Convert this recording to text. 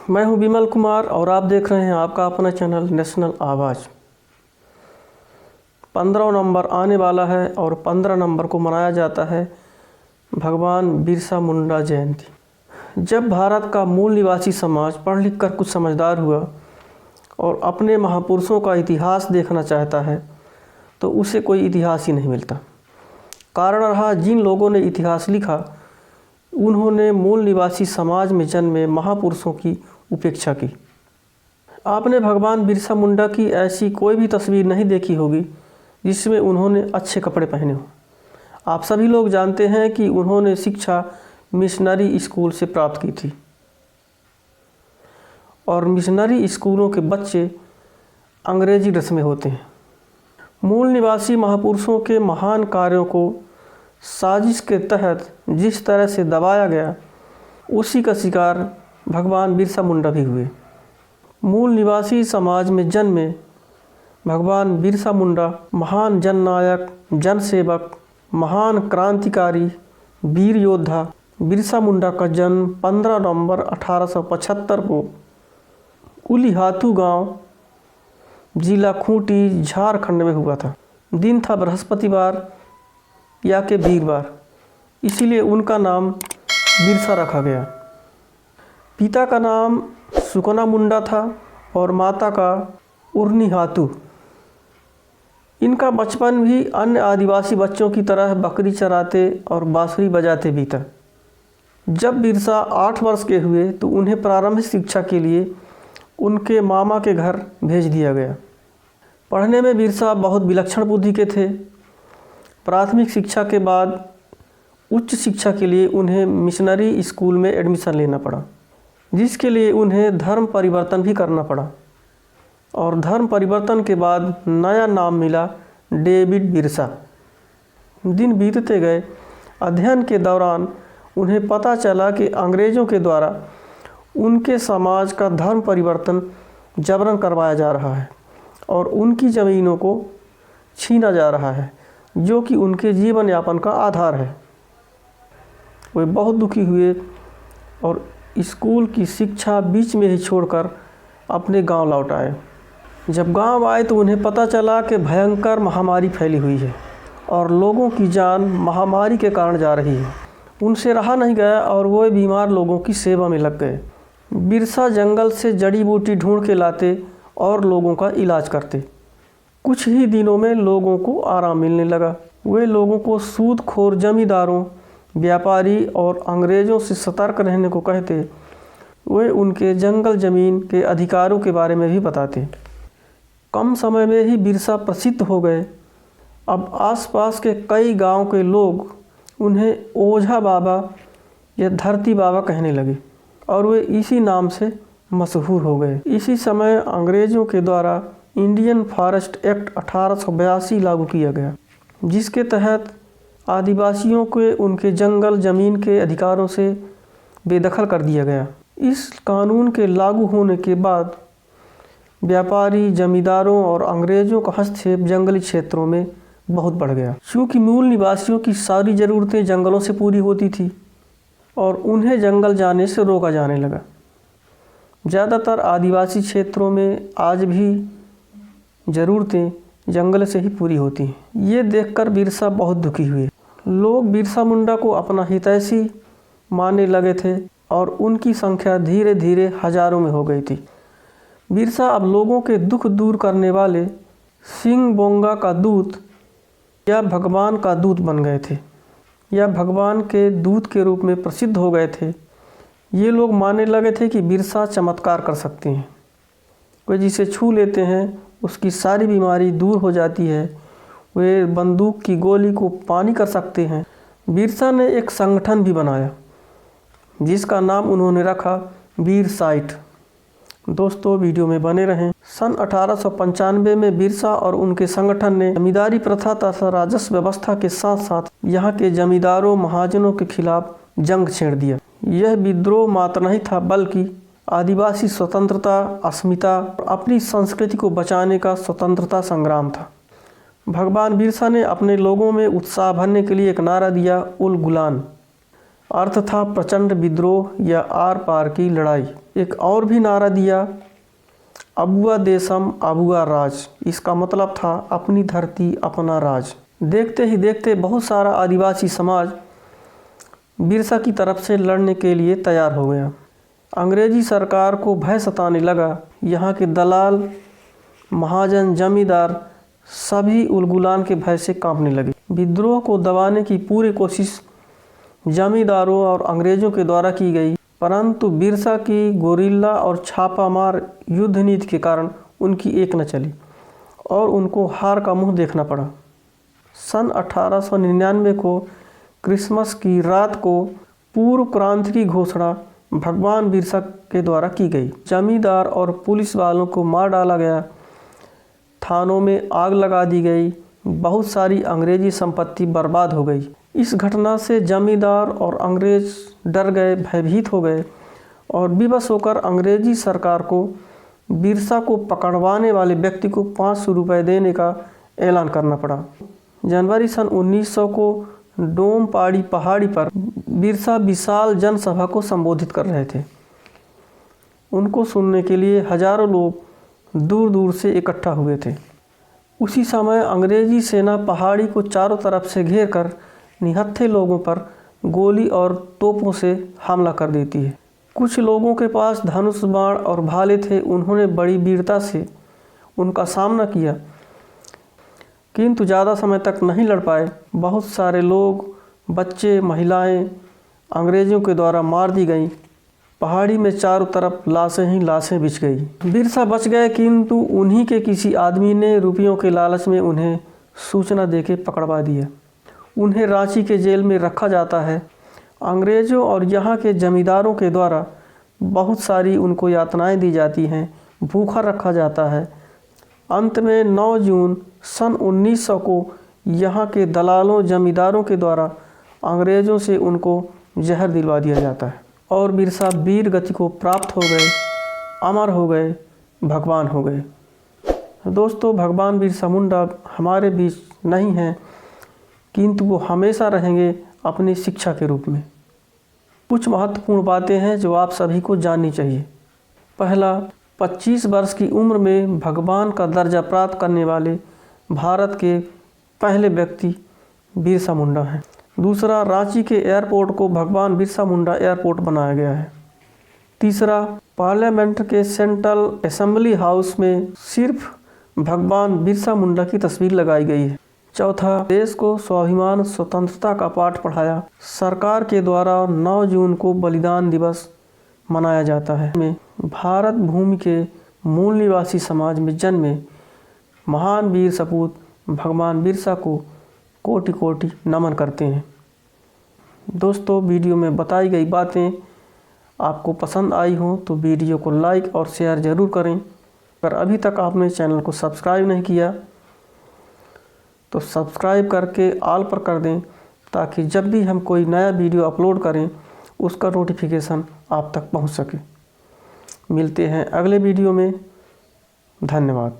मैं हूं विमल कुमार और आप देख रहे हैं आपका अपना चैनल नेशनल आवाज़। 15 नवंबर आने वाला है और 15 नवंबर को मनाया जाता है भगवान बिरसा मुंडा जयंती। जब भारत का मूल निवासी समाज पढ़ लिख कर कुछ समझदार हुआ और अपने महापुरुषों का इतिहास देखना चाहता है तो उसे कोई इतिहास ही नहीं मिलता। कारण रहा, जिन लोगों ने इतिहास लिखा उन्होंने मूल निवासी समाज में जन्मे महापुरुषों की उपेक्षा की। आपने भगवान बिरसा मुंडा की ऐसी कोई भी तस्वीर नहीं देखी होगी जिसमें उन्होंने अच्छे कपड़े पहने हों। आप सभी लोग जानते हैं कि उन्होंने शिक्षा मिशनरी स्कूल से प्राप्त की थी और मिशनरी स्कूलों के बच्चे अंग्रेजी ड्रेस में होते हैं। मूल निवासी महापुरुषों के महान कार्यों को साजिश के तहत जिस तरह से दबाया गया उसी का शिकार भगवान बिरसा मुंडा भी हुए। मूल निवासी समाज में जन्मे भगवान बिरसा मुंडा महान जननायक, जनसेवक, महान क्रांतिकारी, वीर योद्धा। बिरसा मुंडा का जन्म 15 नवंबर 1875 को उलीहातू गांव, जिला खूंटी, झारखंड में हुआ था। दिन था बृहस्पतिवार या के वीरवार, इसीलिए उनका नाम बिरसा रखा गया। पिता का नाम सुकना मुंडा था और माता का उर्निहातू। इनका बचपन भी अन्य आदिवासी बच्चों की तरह बकरी चराते और बांसुरी बजाते बीता। जब बिरसा 8 वर्ष के हुए तो उन्हें प्रारंभिक शिक्षा के लिए उनके मामा के घर भेज दिया गया। पढ़ने में बिरसा बहुत विलक्षण बुद्धि के थे। प्राथमिक शिक्षा के बाद उच्च शिक्षा के लिए उन्हें मिशनरी स्कूल में एडमिशन लेना पड़ा, जिसके लिए उन्हें धर्म परिवर्तन भी करना पड़ा और धर्म परिवर्तन के बाद नया नाम मिला डेविड बिरसा। दिन बीतते गए। अध्ययन के दौरान उन्हें पता चला कि अंग्रेज़ों के द्वारा उनके समाज का धर्म परिवर्तन जबरन करवाया जा रहा है और उनकी ज़मीनों को छीना जा रहा है, जो कि उनके जीवन यापन का आधार है। वे बहुत दुखी हुए और स्कूल की शिक्षा बीच में ही छोड़कर अपने गांव लौट आए। जब गांव आए तो उन्हें पता चला कि भयंकर महामारी फैली हुई है और लोगों की जान महामारी के कारण जा रही है। उनसे रहा नहीं गया और वो बीमार लोगों की सेवा में लग गए। बिरसा जंगल से जड़ी बूटी ढूंढ के लाते और लोगों का इलाज करते। कुछ ही दिनों में लोगों को आराम मिलने लगा। वे लोगों को सूदखोर जमींदारों, व्यापारी और अंग्रेज़ों से सतर्क रहने को कहते। वे उनके जंगल ज़मीन के अधिकारों के बारे में भी बताते। कम समय में ही बिरसा प्रसिद्ध हो गए। अब आसपास के कई गांव के लोग उन्हें ओझा बाबा या धरती बाबा कहने लगे और वे इसी नाम से मशहूर हो गए। इसी समय अंग्रेज़ों के द्वारा इंडियन फॉरेस्ट एक्ट 1882 लागू किया गया, जिसके तहत आदिवासियों को उनके जंगल ज़मीन के अधिकारों से बेदखल कर दिया गया। इस कानून के लागू होने के बाद व्यापारी, जमींदारों और अंग्रेज़ों का हस्तक्षेप जंगली क्षेत्रों में बहुत बढ़ गया। चूँकि मूल निवासियों की सारी ज़रूरतें जंगलों से पूरी होती थी और उन्हें जंगल जाने से रोका जाने लगा। ज़्यादातर आदिवासी क्षेत्रों में आज भी ज़रूरतें जंगल से ही पूरी होती हैं। ये देखकर बिरसा बहुत दुखी हुए। लोग बिरसा मुंडा को अपना हितैषी मानने लगे थे और उनकी संख्या धीरे धीरे हजारों में हो गई थी। बिरसा अब लोगों के दुख दूर करने वाले सिंह बोंगा का दूत या भगवान का दूत बन गए थे या भगवान के दूत के रूप में प्रसिद्ध हो गए थे। ये लोग मानने लगे थे कि बिरसा चमत्कार कर सकते हैं। वे जिसे छू लेते हैं उसकी सारी बीमारी दूर हो जाती है। वे बंदूक की गोली को पानी कर सकते हैं। बिरसा ने एक संगठन भी बनाया जिसका नाम उन्होंने रखा वीर साइट। दोस्तों, वीडियो में बने रहें। सन 1895 में बिरसा और उनके संगठन ने जमींदारी प्रथा तथा राजस्व व्यवस्था के साथ साथ यहाँ के जमींदारों, महाजनों के खिलाफ जंग छेड़ दिया। यह विद्रोह मात्र नहीं था बल्कि आदिवासी स्वतंत्रता, अस्मिता और अपनी संस्कृति को बचाने का स्वतंत्रता संग्राम था। भगवान बिरसा ने अपने लोगों में उत्साह भरने के लिए एक नारा दिया, उल गुलान। अर्थ था प्रचंड विद्रोह या आर पार की लड़ाई। एक और भी नारा दिया, अबुआ देशम अबुआ राज। इसका मतलब था अपनी धरती अपना राज। देखते ही देखते बहुत सारा आदिवासी समाज बिरसा की तरफ से लड़ने के लिए तैयार हो गया। अंग्रेजी सरकार को भय सताने लगा। यहाँ के दलाल, महाजन, जमींदार सभी उलगुलान के भय से कांपने लगे। विद्रोह को दबाने की पूरी कोशिश जमींदारों और अंग्रेजों के द्वारा की गई, परंतु बिरसा की गोरिल्ला और छापामार युद्ध नीति के कारण उनकी एक न चली और उनको हार का मुंह देखना पड़ा। सन 1899 को क्रिसमस की रात को पूर्व क्रांति की घोषणा भगवान बिरसा के द्वारा की गई। जमींदार और पुलिस वालों को मार डाला गया, थानों में आग लगा दी गई, बहुत सारी अंग्रेजी संपत्ति बर्बाद हो गई। इस घटना से जमींदार और अंग्रेज डर गए, भयभीत हो गए और विवश होकर अंग्रेजी सरकार को बिरसा को पकड़वाने वाले व्यक्ति को 500 रुपये देने का ऐलान करना पड़ा। जनवरी सन 1900 को डोमपाड़ी पहाड़ी पर बिरसा विशाल जनसभा को संबोधित कर रहे थे। उनको सुनने के लिए हजारों लोग दूर दूर से इकट्ठा हुए थे। उसी समय अंग्रेजी सेना पहाड़ी को चारों तरफ से घेर कर निहत्थे लोगों पर गोली और तोपों से हमला कर देती है। कुछ लोगों के पास धनुष, बाण और भाले थे। उन्होंने बड़ी वीरता से उनका सामना किया, किंतु ज़्यादा समय तक नहीं लड़ पाए। बहुत सारे लोग, बच्चे, महिलाएं अंग्रेज़ों के द्वारा मार दी गईं। पहाड़ी में चारों तरफ लाशें ही लाशें बिछ गई। बिरसा बच गए, किंतु उन्हीं के किसी आदमी ने रुपयों के लालच में उन्हें सूचना देके पकड़वा दिया। उन्हें रांची के जेल में रखा जाता है। अंग्रेज़ों और यहाँ के जमींदारों के द्वारा बहुत सारी उनको यातनाएं दी जाती हैं, भूखा रखा जाता है। अंत में 9 जून सन 1900 को यहाँ के दलालों, जमींदारों के द्वारा अंग्रेज़ों से उनको जहर दिलवा दिया जाता है और बिरसा वीर गति को प्राप्त हो गए, अमर हो गए, भगवान हो गए। दोस्तों, भगवान बिरसा मुंडा हमारे बीच नहीं हैं, किंतु वो हमेशा रहेंगे अपनी शिक्षा के रूप में। कुछ महत्वपूर्ण बातें हैं जो आप सभी को जाननी चाहिए। पहला, 25 वर्ष की उम्र में भगवान का दर्जा प्राप्त करने वाले भारत के पहले व्यक्ति बिरसा मुंडा हैं। दूसरा, रांची के एयरपोर्ट को भगवान बिरसा मुंडा एयरपोर्ट बनाया गया है। तीसरा, पार्लियामेंट के सेंट्रल असेंबली हाउस में सिर्फ भगवान बिरसा मुंडा की तस्वीर लगाई गई है। चौथा, देश को स्वाभिमान स्वतंत्रता का पाठ पढ़ाया। सरकार के द्वारा 9 जून को बलिदान दिवस मनाया जाता है। में भारत भूमि के मूल निवासी समाज में जन्मे महान वीर सपूत भगवान बिरसा को कोटि कोटि नमन करते हैं। दोस्तों, वीडियो में बताई गई बातें आपको पसंद आई हों तो वीडियो को लाइक और शेयर ज़रूर करें। अगर अभी तक आपने चैनल को सब्सक्राइब नहीं किया तो सब्सक्राइब करके ऑल पर कर दें, ताकि जब भी हम कोई नया वीडियो अपलोड करें उसका नोटिफिकेशन आप तक पहुंच सके। मिलते हैं अगले वीडियो में। धन्यवाद।